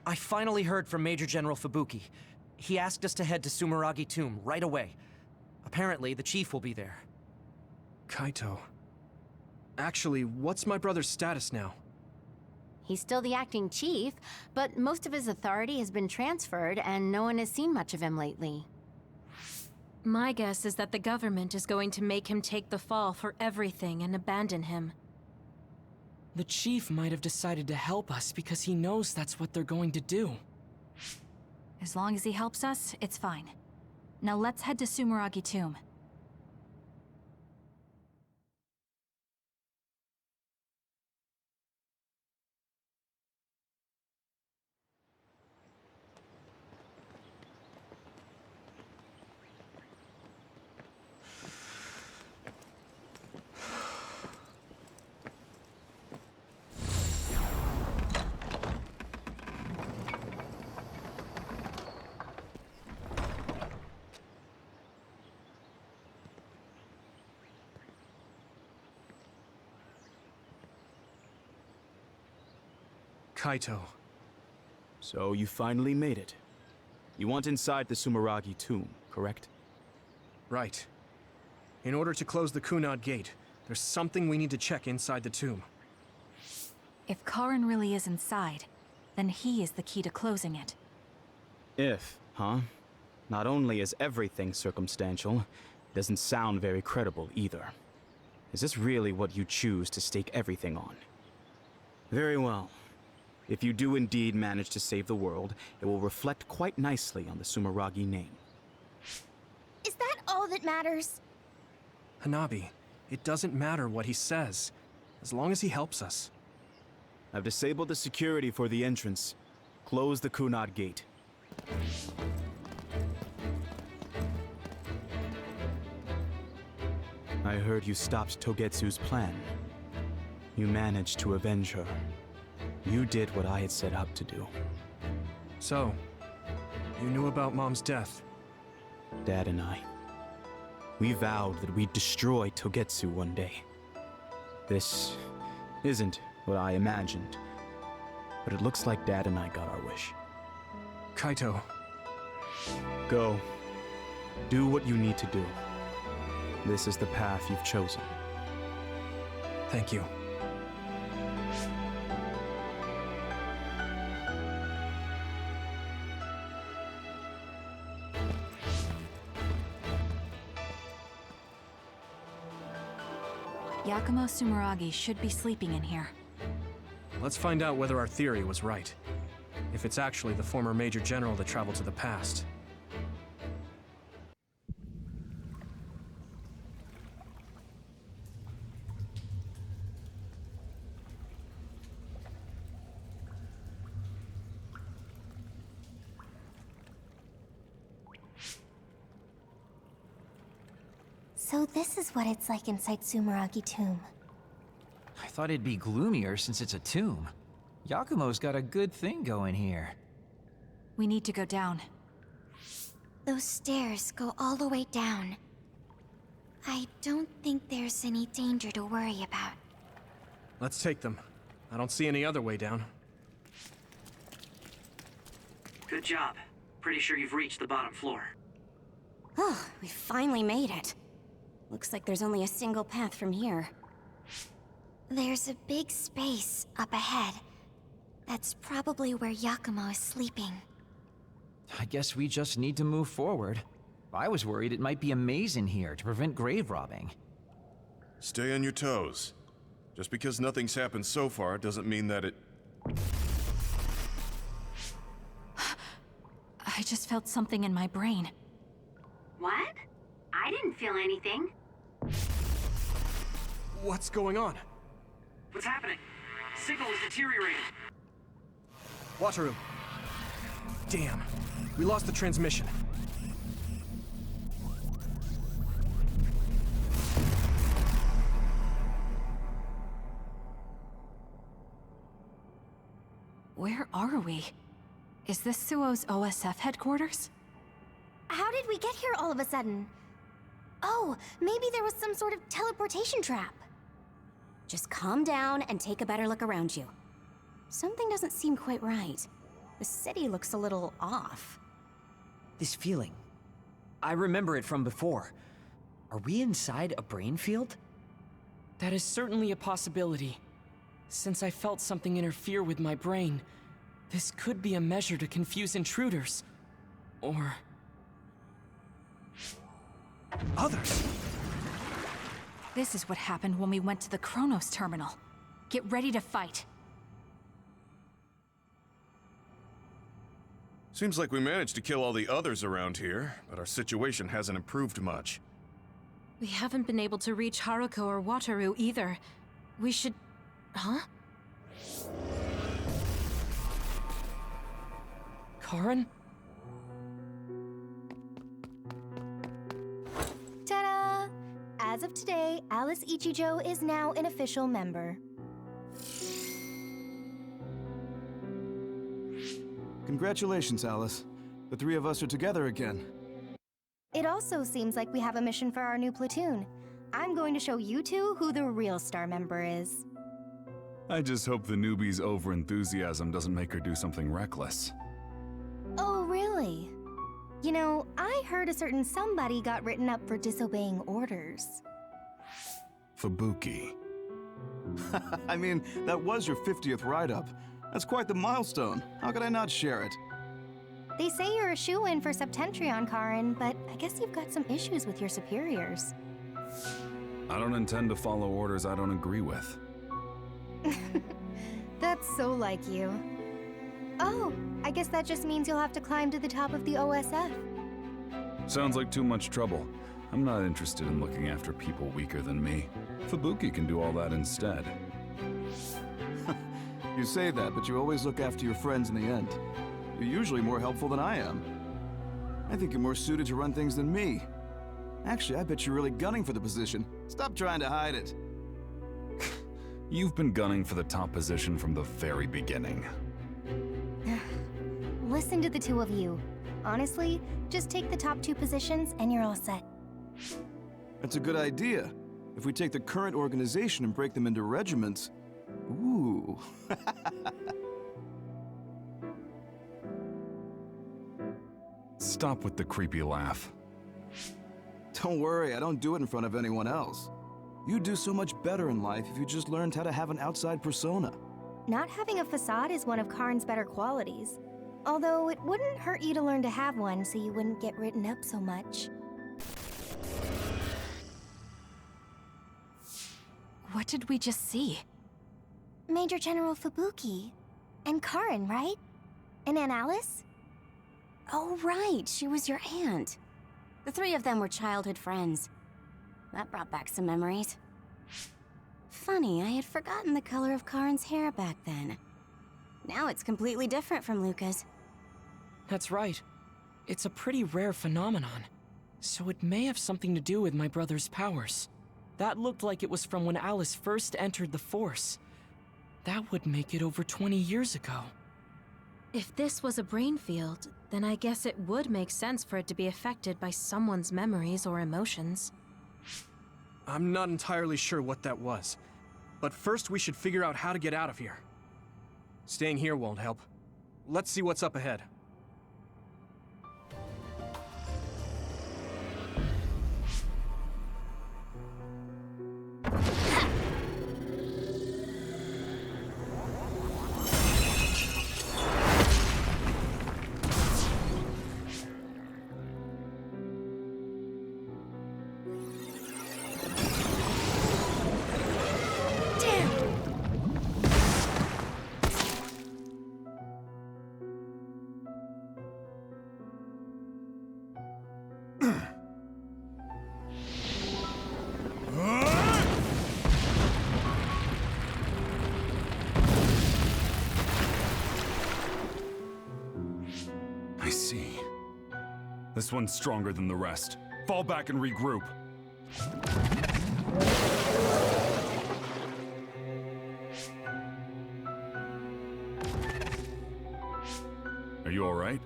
I finally heard from Major General Fubuki. He asked us to head to Sumeragi Tomb right away. Apparently, the chief will be there. Kaito. Actually, what's my brother's status now? He's still the acting chief, but most of his authority has been transferred and no one has seen much of him lately. My guess is that the government is going to make him take the fall for everything and abandon him. The chief might have decided to help us because he knows that's what they're going to do. As long as he helps us, it's fine. Now let's head to Sumeragi Tomb. Kaito. So you finally made it. You want inside the Sumeragi Tomb, correct? Right. In order to close the Kunad Gate, there's something we need to check inside the tomb. If Karin really is inside, then he is the key to closing it. If, huh? Not only is everything circumstantial, it doesn't sound very credible either. Is this really what you choose to stake everything on? Very well. If you do indeed manage to save the world, it will reflect quite nicely on the Sumeragi name. Is that all that matters? Hanabi, it doesn't matter what he says, as long as he helps us. I've disabled the security for the entrance. Close the Kunad Gate. I heard you stopped Togetsu's plan. You managed to avenge her. You did what I had set out to do. So, you knew about Mom's death? Dad and I. We vowed that we'd destroy Togetsu one day. This isn't what I imagined, but it looks like Dad and I got our wish. Kaito. Go. Do what you need to do. This is the path you've chosen. Thank you. Yakumo Sumeragi should be sleeping in here. Let's find out whether our theory was right. If it's actually the former Major General that traveled to the past. So this is what it's like inside Sumeragi Tomb. I thought it'd be gloomier since it's a tomb. Yakumo's got a good thing going here. We need to go down. Those stairs go all the way down. I don't think there's any danger to worry about. Let's take them. I don't see any other way down. Good job. Pretty sure you've reached the bottom floor. Oh, we finally made it. Looks like there's only a single path from here. There's a big space up ahead. That's probably where Yakumo is sleeping. I guess we just need to move forward. I was worried it might be a maze in here to prevent grave robbing. Stay on your toes. Just because nothing's happened so far doesn't mean that it... I just felt something in my brain. What? I didn't feel anything. What's going on? What's happening? Signal is deteriorating. Wataru. Damn. We lost the transmission. Where are we? Is this Suo's OSF headquarters? How did we get here all of a sudden? Oh, maybe there was some sort of teleportation trap. Just calm down and take a better look around you. Something doesn't seem quite right. The city looks a little off. This feeling. I remember it from before. Are we inside a brain field? That is certainly a possibility. Since I felt something interfere with my brain, this could be a measure to confuse intruders. Or... others! This is what happened when we went to the Kronos terminal. Get ready to fight. Seems like we managed to kill all the others around here, but our situation hasn't improved much. We haven't been able to reach Haruko or Wataru either. We should... Huh? Karen? Ta-da! As of today, Alice Ichijo is now an official member. Congratulations, Alice. The three of us are together again. It also seems like we have a mission for our new platoon. I'm going to show you two who the real star member is. I just hope the newbie's overenthusiasm doesn't make her do something reckless. Oh, really? You know, I heard a certain somebody got written up for disobeying orders. Fubuki. I mean, that was your 50th write-up. That's quite the milestone. How could I not share it? They say you're a shoo-in for Septentrion, Karin, but I guess you've got some issues with your superiors. I don't intend to follow orders I don't agree with. That's so like you. Oh, I guess that just means you'll have to climb to the top of the OSF. Sounds like too much trouble. I'm not interested in looking after people weaker than me. Fubuki can do all that instead. You say that, but you always look after your friends in the end. You're usually more helpful than I am. I think you're more suited to run things than me. Actually, I bet you're really gunning for the position. Stop trying to hide it. You've been gunning for the top position from the very beginning. Listen to the two of you. Honestly, just take the top two positions and you're all set. That's a good idea. If we take the current organization and break them into regiments... Ooh. Stop with the creepy laugh. Don't worry, I don't do it in front of anyone else. You'd do so much better in life if you just learned how to have an outside persona. Not having a facade is one of Karn's better qualities. Although it wouldn't hurt you to learn to have one so you wouldn't get written up so much. What did we just see? Major General Fubuki. And Karin, right? And Aunt Alice? Oh, right, she was your aunt. The three of them were childhood friends. That brought back some memories. Funny, I had forgotten the color of Karin's hair back then. Now it's completely different from Luca's. That's right. It's a pretty rare phenomenon. So it may have something to do with my brother's powers. That looked like it was from when Alice first entered the Force. That would make it over 20 years ago. If this was a brain field, then I guess it would make sense for it to be affected by someone's memories or emotions. I'm not entirely sure what that was. But first we should figure out how to get out of here. Staying here won't help. Let's see what's up ahead. I see. This one's stronger than the rest. Fall back and regroup. Are you all right?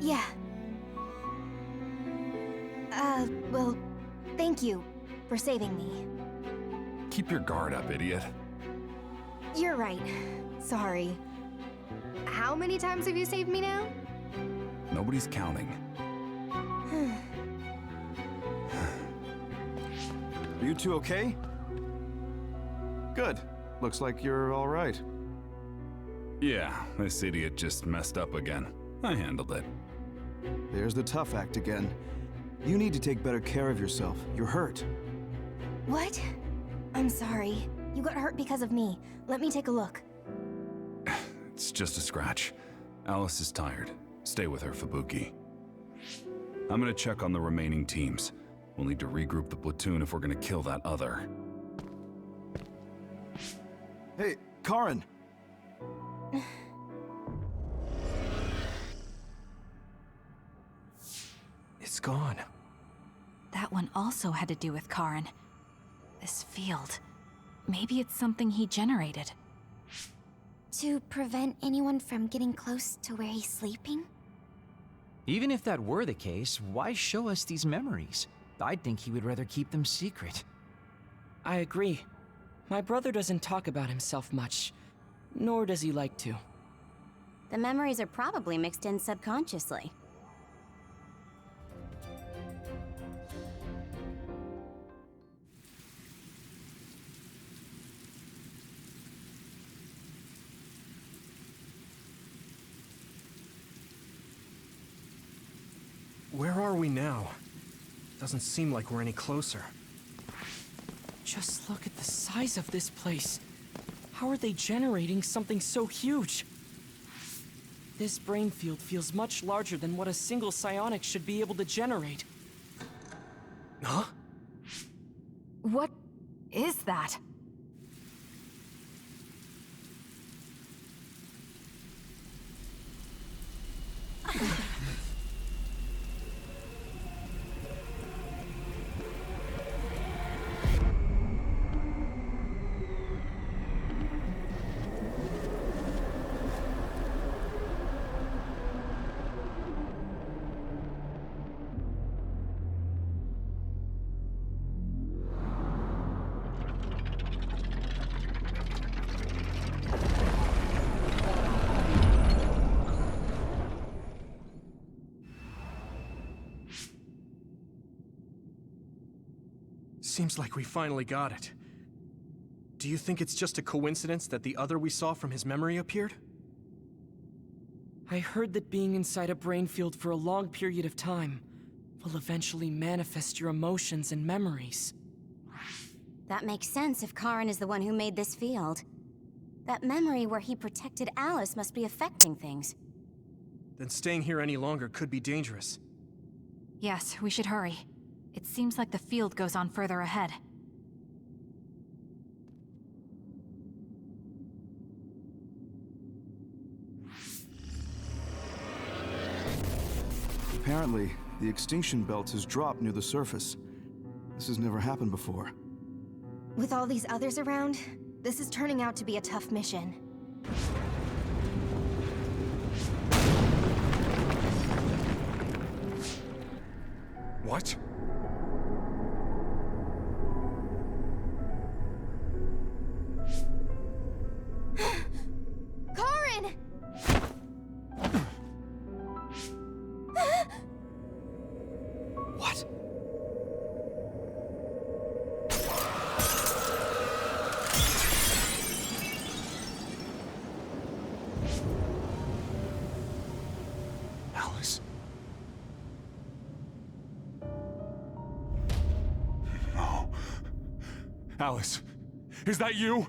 Yeah. Well, thank you for saving me. Keep your guard up, idiot. You're right. Sorry. How many times have you saved me now? Nobody's counting. Are you two okay? Good. Looks like you're all right. Yeah, this idiot just messed up again. I handled it. There's the tough act again. You need to take better care of yourself. You're hurt. What? I'm sorry. You got hurt because of me. Let me take a look. It's just a scratch. Alice is tired. Stay with her, Fubuki. I'm gonna check on the remaining teams. We'll need to regroup the platoon if we're gonna kill that other. Hey, Karin! It's gone. That one also had to do with Karin. This field. Maybe it's something he generated. To prevent anyone from getting close to where he's sleeping? Even if that were the case, why show us these memories? I'd think he would rather keep them secret. I agree. My brother doesn't talk about himself much, nor does he like to. The memories are probably mixed in subconsciously. Where are we now? Doesn't seem like we're any closer. Just look at the size of this place. How are they generating something so huge? This brain field feels much larger than what a single psionic should be able to generate. Huh? What is that? Seems like we finally got it. Do you think it's just a coincidence that the other we saw from his memory appeared? I heard that being inside a brain field for a long period of time will eventually manifest your emotions and memories. That makes sense if Karin is the one who made this field. That memory where he protected Alice must be affecting things. Then staying here any longer could be dangerous. Yes, we should hurry. It seems like the field goes on further ahead. Apparently, the extinction belt has dropped near the surface. This has never happened before. With all these others around, this is turning out to be a tough mission. What? Karin! What? Alice? No. Alice, is that you?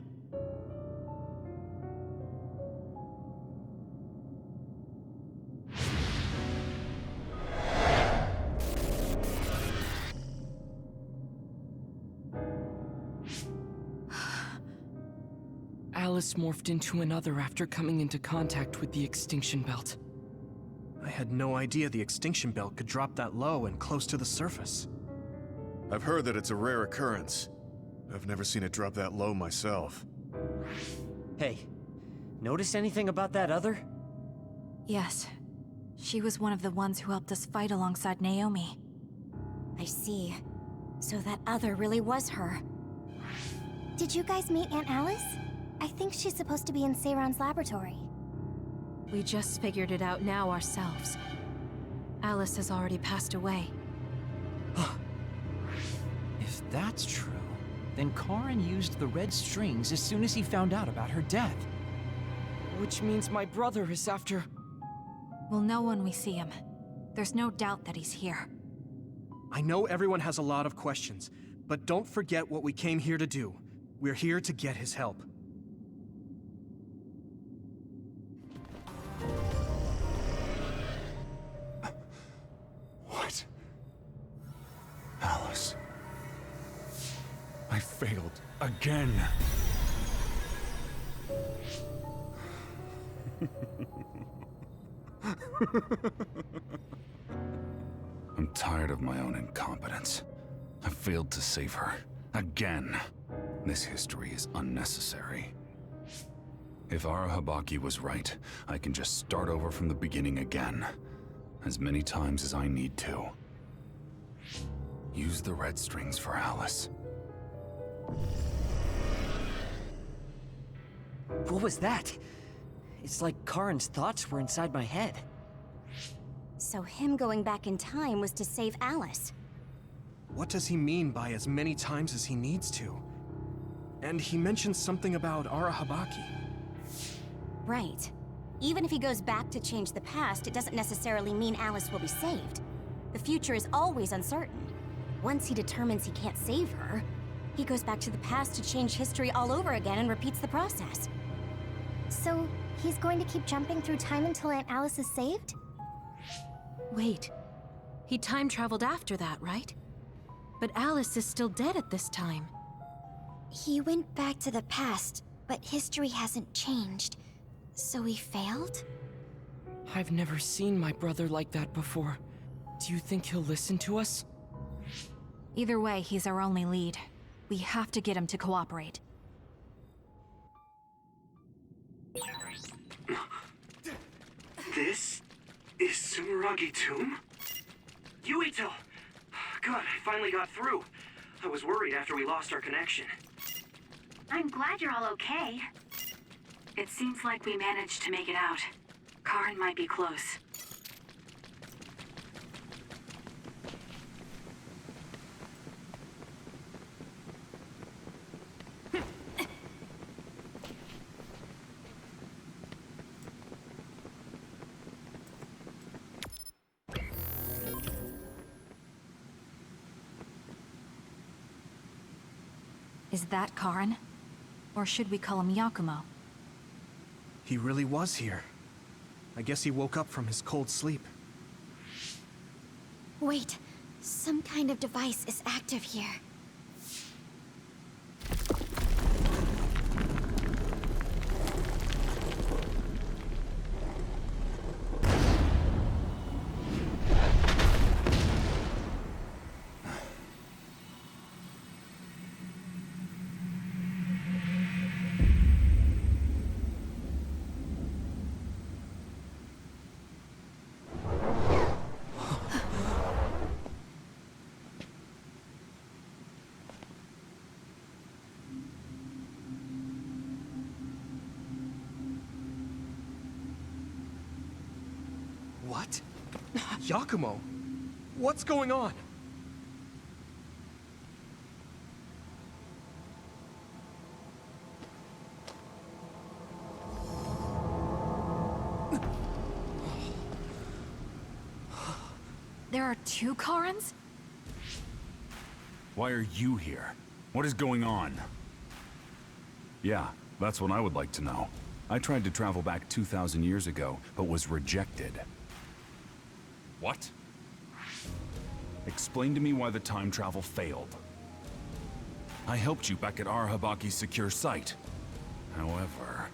Alice morphed into another after coming into contact with the extinction belt. I had no idea the extinction belt could drop that low and close to the surface. I've heard that it's a rare occurrence. I've never seen it drop that low myself. Hey, notice anything about that other? Yes. She was one of the ones who helped us fight alongside Naomi. I see. So that other really was her. Did you guys meet Aunt Alice? I think she's supposed to be in Seiron's laboratory. We just figured it out now ourselves. Alice has already passed away. If that's true, then Karen used the red strings as soon as he found out about her death. Which means my brother is after... We'll know when we see him. There's no doubt that he's here. I know everyone has a lot of questions, but don't forget what we came here to do. We're here to get his help. What? Alice. I failed again. I'm tired of my own incompetence. I failed to save her. Again. This history is unnecessary. If Arahabaki was right, I can just start over from the beginning again. As many times as I need to. Use the red strings for Alice. What was that? It's like Karen's thoughts were inside my head. So him going back in time was to save Alice. What does he mean by as many times as he needs to? And he mentioned something about Arahabaki. Right. Even if he goes back to change the past, it doesn't necessarily mean Alice will be saved. The future is always uncertain. Once he determines he can't save her, he goes back to the past to change history all over again and repeats the process. So, he's going to keep jumping through time until Aunt Alice is saved? Wait. He time traveled after that, right? But Alice is still dead at this time. He went back to the past, but history hasn't changed. So he failed? I've never seen my brother like that before. Do you think he'll listen to us? Either way, he's our only lead. We have to get him to cooperate. This is Sumeragi Tomb? Yuito! Good, I finally got through. I was worried after we lost our connection. I'm glad you're all okay. It seems like we managed to make it out. Karen might be close. Is that Karen? Or should we call him Yakumo? He really was here. I guess he woke up from his cold sleep. Wait, some kind of device is active here. What? Yakumo? What's going on? There are two Karens? Why are you here? What is going on? Yeah, that's what I would like to know. I tried to travel back 2,000 years ago, but was rejected. What? Explain to me why the time travel failed. I helped you back at Arahabaki's secure site. However...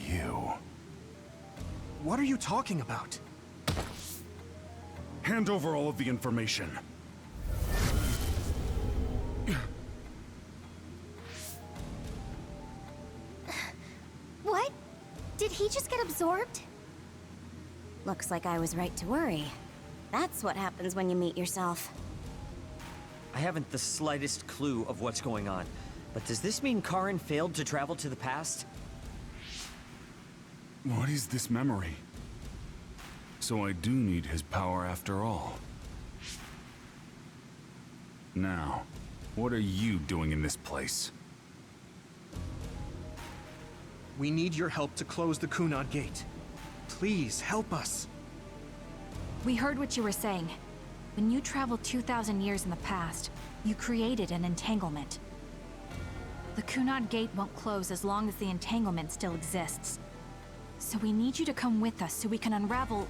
you... What are you talking about? Hand over all of the information. What? Did he just get absorbed? Looks like I was right to worry. That's what happens when you meet yourself. I haven't the slightest clue of what's going on. But does this mean Karen failed to travel to the past? What is this memory? So I do need his power after all. Now, what are you doing in this place? We need your help to close the Kunad Gate. Please, help us. We heard what you were saying. When you traveled 2,000 years in the past, you created an entanglement. The Kunad Gate won't close as long as the entanglement still exists. So we need you to come with us so we can unravel...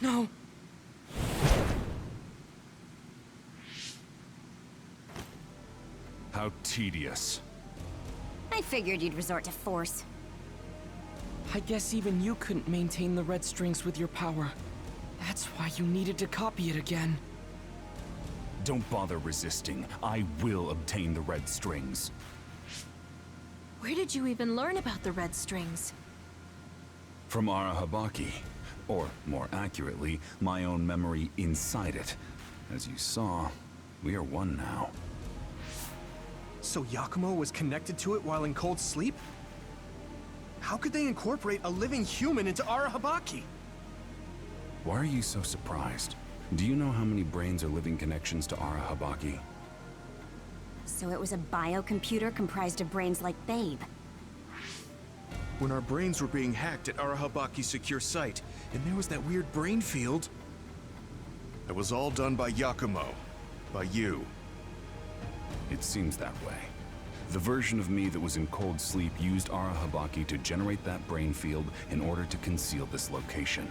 No! How tedious. I figured you'd resort to force. I guess even you couldn't maintain the red strings with your power. That's why you needed to copy it again. Don't bother resisting. I will obtain the red strings. Where did you even learn about the red strings? From Arahabaki. Or, more accurately, my own memory inside it. As you saw, we are one now. So Yakumo was connected to it while in cold sleep? How could they incorporate a living human into Arahabaki? Why are you so surprised? Do you know how many brains are living connections to Arahabaki? So it was a biocomputer comprised of brains like Babe. When our brains were being hacked at Arahabaki's secure site, and there was that weird brain field. That was all done by Yakumo. By you. It seems that way. The version of me that was in cold sleep used Arahabaki to generate that brain field in order to conceal this location.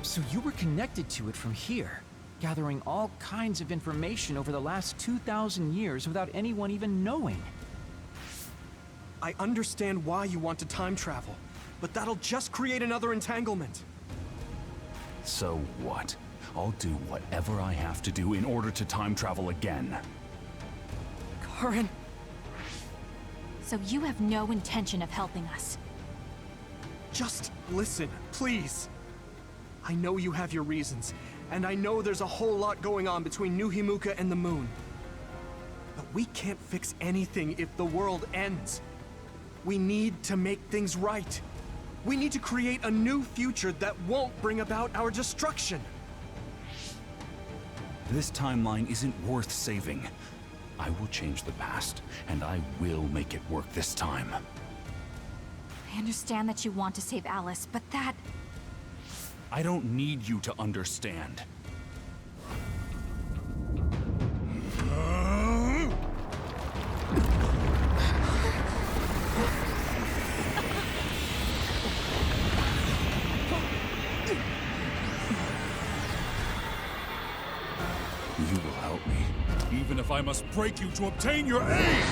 So you were connected to it from here, gathering all kinds of information over the last 2,000 years without anyone even knowing. I understand why you want to time travel, but that'll just create another entanglement. So what? I'll do whatever I have to do in order to time travel again. Karin! So you have no intention of helping us. Just listen, please. I know you have your reasons, and I know there's a whole lot going on between New Himuka and the moon. But we can't fix anything if the world ends. We need to make things right. We need to create a new future that won't bring about our destruction. This timeline isn't worth saving. I will change the past, and I will make it work this time. I understand that you want to save Alice, but that... I don't need you to understand. You will help me, even if I must break you to obtain your aid!